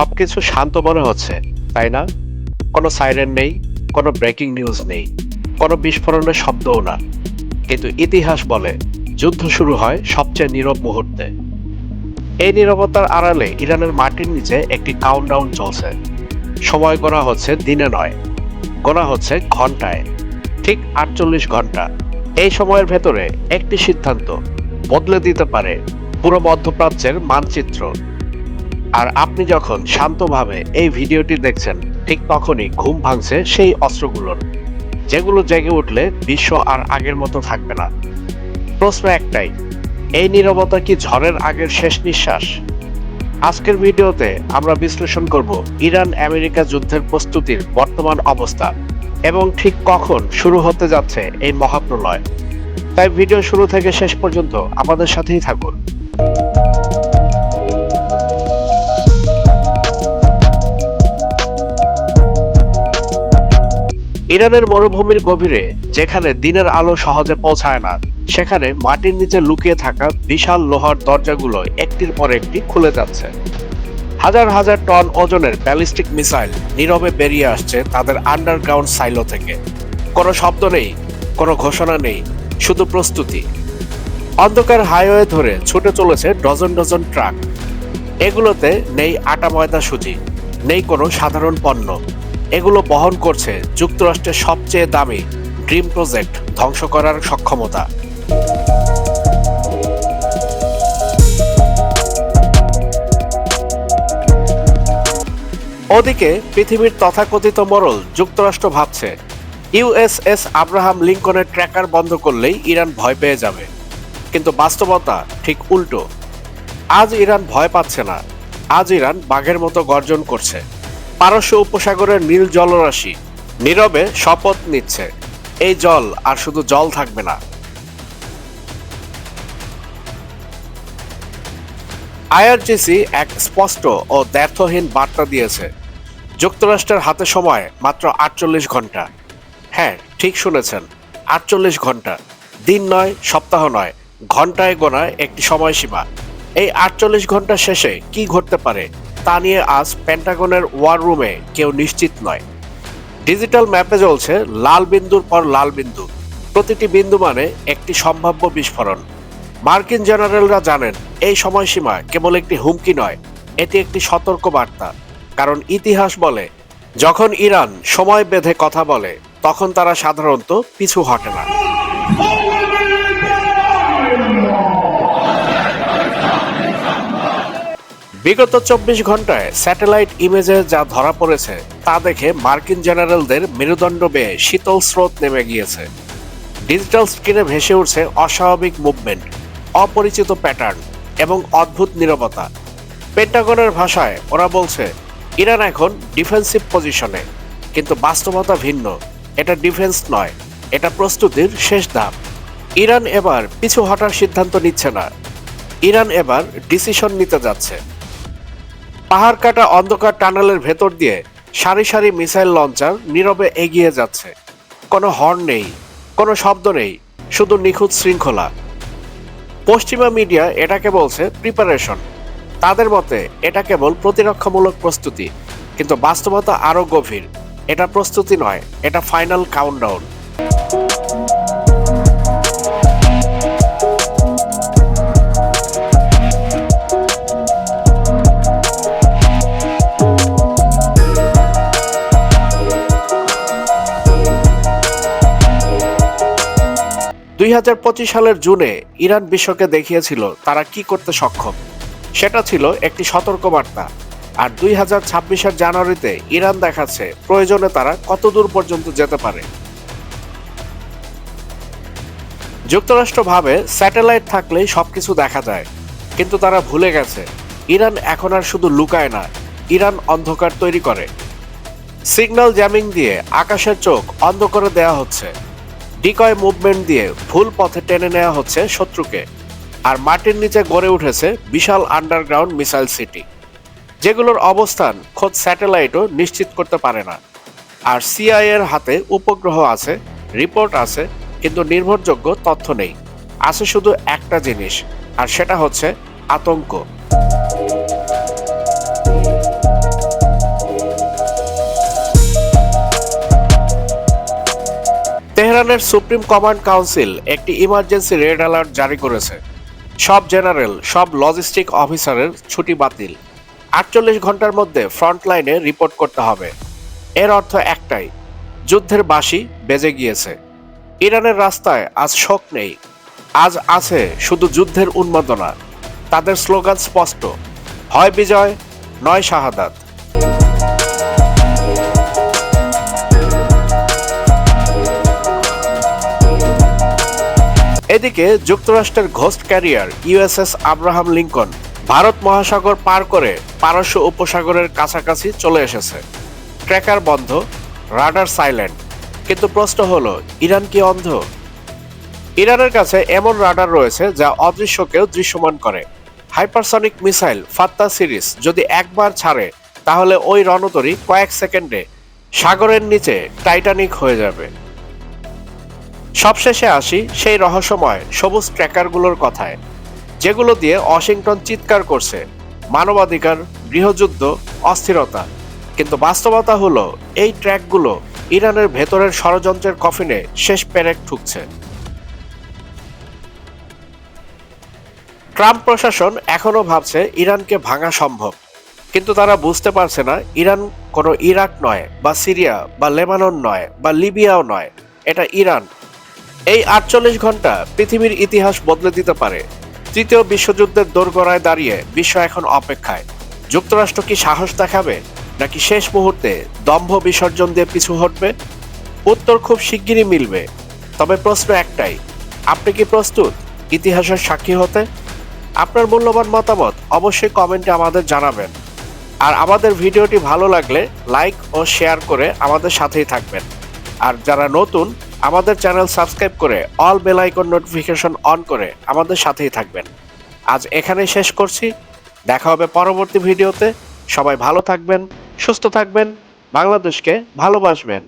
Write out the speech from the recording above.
সবকিছু শান্ত মনে হচ্ছে, তাই না? কোনো সাইরেন নেই, কোনো ব্রেকিং নিউজ নেই, কোনো বিস্ফোরণের শব্দও না। কিন্তু ইতিহাস বলে যুদ্ধ শুরু হয় সবচেয়ে নীরব মুহূর্তে। এই নীরবতার আড়ালে ইরানের মাটির নিচে একটি কাউন্টডাউন চলছে। সময় গোনা হচ্ছে দিনে নয়, গোনা হচ্ছে ঘন্টায়। ঠিক ৪৮ ঘন্টা। এই সময়ের ভেতরে একটি সিদ্ধান্ত বদলে দিতে পারে পুরো মধ্যপ্রাচ্যের মানচিত্র। আর আপনি যখন শান্তভাবে এই ভিডিওটি দেখছেন, ঠিক তখনই ঘুম ভাঙছে সেই অস্ত্রগুলোর, যেগুলো জেগে উঠলে বিশ্ব আর আগের মতো থাকবে না। প্রশ্ন একটাই, এই নীরবতা কি ঝড়ের আগের শেষ নিঃশ্বাস? আজকের ভিডিওতে আমরা বিশ্লেষণ করব ইরান আমেরিকা যুদ্ধের প্রস্তুতির বর্তমান অবস্থা এবং ঠিক কখন শুরু হতে যাচ্ছে এই মহাপ্রলয়। তাই ভিডিও শুরু থেকে শেষ পর্যন্ত আমাদের সাথেই থাকুন। ইরানের মরুভূমির গভীরে, যেখানে দিনের আলো সহজে পৌঁছায় না, সেখানে মাটির নিচে লুকিয়ে থাকা বিশাল লোহার দরজাগুলো একটির পর একটি খুলে যাচ্ছে। হাজার হাজার টন ওজনের ব্যালিস্টিক মিসাইল নীরবে বেরিয়ে আসছে তাদের আন্ডারগ্রাউন্ড সাইলো থেকে। কোনো শব্দ নেই, কোনো ঘোষণা নেই, শুধু প্রস্তুতি। অন্ধকার হাইওয়ে ধরে ছুটে চলেছে ডজন ডজন ট্রাক। এগুলোতে নেই আটা ময়দা সুজি, নেই কোনো সাধারণ পণ্য। এগুলো বহন করছে যুক্তরাষ্ট্রের সবচেয়ে দামি ড্রিম প্রজেক্ট ধ্বংস করার সক্ষমতা। ওদিকে পৃথিবীর তথাকথিত মোড়ল যুক্তরাষ্ট্র ভাবছে ইউএসএস আব্রাহাম লিঙ্কনের ট্র্যাকার বন্ধ করলেই ইরান ভয় পেয়ে যাবে। কিন্তু বাস্তবতা ঠিক উল্টো। আজ ইরান ভয় পাচ্ছে না, আজ ইরান বাঘের মতো গর্জন করছে। পারস্য উপসাগরের নীল জলরাশি নীরবে শপথ নিচ্ছে, এই জল আর শুধু জল থাকবে না। আইআরজিসি এক স্পষ্ট ও দ্ব্যর্থহীন বার্তা দিয়েছে, যুক্তরাষ্ট্রের হাতে সময় মাত্র ৪৮ ঘন্টা। হ্যাঁ, ঠিক শুনেছেন, ৪৮ ঘন্টা। দিন নয়, সপ্তাহ নয়, ঘন্টায় গোনা একটি সময়সীমা। এই ৪৮ ঘন্টা শেষে কি ঘটতে পারে তা নিয়ে আজ পেন্টাগনের ওয়ার রুমে কেউ নিশ্চিত নয়। ডিজিটাল ম্যাপে জ্বলছে লাল বিন্দুর পর লাল বিন্দু, প্রতিটি বিন্দু মানে একটি সম্ভাব্য বিস্ফোরণ। মার্কিন জেনারেলরা জানেন এই সময়সীমা কেবল একটি হুমকি নয়, এটি একটি সতর্ক বার্তা। কারণ ইতিহাস বলে, যখন ইরান সময় বেঁধে কথা বলে তখন তারা সাধারণত পিছু হটে না। বিগত ২৪ ঘন্টায় স্যাটেলাইট ইমেজে যা ধরা পড়েছে তা দেখে মার্কিন জেনারেলদের মেরুদণ্ড বেয়ে শীতল স্রোত নেমে গিয়েছে। ডিজিটাল স্ক্রিনে ভেসে উঠছে অস্বাভাবিক মুভমেন্ট, অপরিচিত প্যাটার্ন এবং অদ্ভুত নীরবতা। পেন্টাগনের ভাষায় ওরা বলছে ইরান এখন ডিফেন্সিভ পজিশনে, কিন্তু বাস্তবতা ভিন্ন। এটা ডিফেন্স নয়, এটা প্রস্তুতির শেষ ধাপ। ইরান এবার পিছু হটার সিদ্ধান্ত নিচ্ছে না, ইরান এবার ডিসিশন নিতে যাচ্ছে। পাহাড় কাটা অন্ধকার টানেলের ভেতর দিয়ে সারি সারি মিসাইল লঞ্চার নীরবে এগিয়ে যাচ্ছে। কোনো হর্ন নেই, কোনো শব্দ নেই, শুধু নিখুঁত শৃঙ্খলা। পশ্চিমা মিডিয়া এটাকে বলছে প্রিপারেশন, তাদের মতে এটা কেবল প্রতিরক্ষামূলক প্রস্তুতি। কিন্তু বাস্তবতা আরও গভীর, এটা প্রস্তুতি নয়, এটা ফাইনাল কাউন্টডাউন। ২০২৫ সালের জুনে ইরান বিশ্বকে দেখিয়েছিল তারা কি করতে সক্ষম। সেটা ছিল একটি সতর্কবার্তা। আর ২০২৬-এর জানুয়ারিতে ইরান দেখাচ্ছে প্রয়োজনে তারা কতদূর পর্যন্ত যেতে পারে। যুক্তরাষ্ট্র ভাবে স্যাটেলাইট থাকলেই সবকিছু দেখা যায়, কিন্তু তারা ভুলে গেছে ইরান এখন আর শুধু লুকায় না, ইরান অন্ধকার তৈরি করে। সিগন্যাল জ্যামিং দিয়ে আকাশের চোখ অন্ধ করে দেয়া হচ্ছে, ডিকয় মুভমেন্ট দিয়ে ভুল পথে টেনে নেওয়া হচ্ছে শত্রুকে। আর মাটির নিচে গড়ে উঠেছে বিশাল আন্ডারগ্রাউন্ড মিসাইল সিটি, যেগুলোর অবস্থান খোদ স্যাটেলাইটও নিশ্চিত করতে পারে না। আর সিআইএর হাতে উপগ্রহ আছে, রিপোর্ট আছে, কিন্তু নির্ভরযোগ্য তথ্য নেই। আছে শুধু একটা জিনিস, আর সেটা হচ্ছে আতঙ্ক। ইরানের সুপ্রিম কমান্ড কাউন্সিল একটি ইমার্জেন্সি রেড অ্যালার্ট জারি করেছে। সব জেনারেল, সব লজিস্টিক অফিসারের ছুটি বাতিল। 48 ঘন্টার মধ্যে ফ্রন্ট লাইনে রিপোর্ট করতে হবে। এর অর্থ একটাই, যুদ্ধের বাঁশি বেজে গিয়েছে। ইরানের রাস্তায় আজ শোক নেই, আজ আছে শুধু যুদ্ধের উন্মাদনা। তাদের স্লোগান স্পষ্ট, হয় বিজয় নয় শাহাদাত। এদিকে যুক্তরাষ্ট্রের ghost career USS Abraham Lincoln Bharat মহাসাগর পার করে পারস্য উপসাগরের কাছাকাছি চলে এসেছে। ট্র্যাকার বন্ধ, রাডার সাইলেন্ট, কিন্তু প্রশ্ন হলো, ইরান কি অন্ধ? ইরানের কাছে এমন রাডার রয়েছে যা অদৃশ্যকেও দৃশ্যমান করে। হাইপারসনিক মিসাইল ফাত্তা সিরিজ যদি একবার ছাড়ে, তাহলে ওই রণতরী কয়েক সেকেন্ডে সাগরের নিচে টাইটানিক হয়ে যাবে। সবশেষে আসি সেই রহস্যময় সবুজ ট্র্যাকারগুলোর কথায়, যেগুলো দিয়ে ওয়াশিংটন চিৎকার করছে মানবাধিকার, গৃহযুদ্ধ, অস্থিরতা। কিন্তু বাস্তবতা হলো, এই ট্র্যাকগুলো ইরানের ভেতরের ষড়যন্ত্রের কফিনে শেষ পেরেক ঠুকছে। ট্রাম্প প্রশাসন এখনো ভাবছে ইরানকে ভাঙা সম্ভব, কিন্তু তারা বুঝতে পারছে না ইরান কোনো ইরাক নয়, বা সিরিয়া, বা লেবানন নয়, বা লিবিয়াও নয়, এটা ইরান। এই 48 ঘন্টা পৃথিবীর ইতিহাস বদলে দিতে পারে। তৃতীয় বিশ্বযুদ্ধের দোরগোড়ায় দাঁড়িয়ে বিশ্ব এখন অপেক্ষায়। যুক্তরাষ্ট্র কি সাহস দেখাবে, নাকি শেষ মুহূর্তে দম্ভ বিসর্জন দিয়ে পিছু হটবে? উত্তর খুব শিগগিরই মিলবে। তবে প্রশ্ন একটাই, আপনি কি প্রস্তুত ইতিহাসের সাক্ষী হতে? আপনার মূল্যবান মতামত অবশ্যই কমেন্টে আমাদের জানাবেন। আর আমাদের ভিডিওটি ভালো লাগলে লাইক ও শেয়ার করে আমাদের সাথেই থাকবেন। আর যারা নতুন, আমাদের চ্যানেল সাবস্ক্রাইব করে all bell icon notification on করে আমাদের সাথেই থাকবেন। আজ এখানেই শেষ করছি, দেখা হবে পরবর্তী ভিডিওতে। সবাই ভালো থাকবেন, সুস্থ থাকবেন, বাংলাদেশকে ভালোবাসবেন।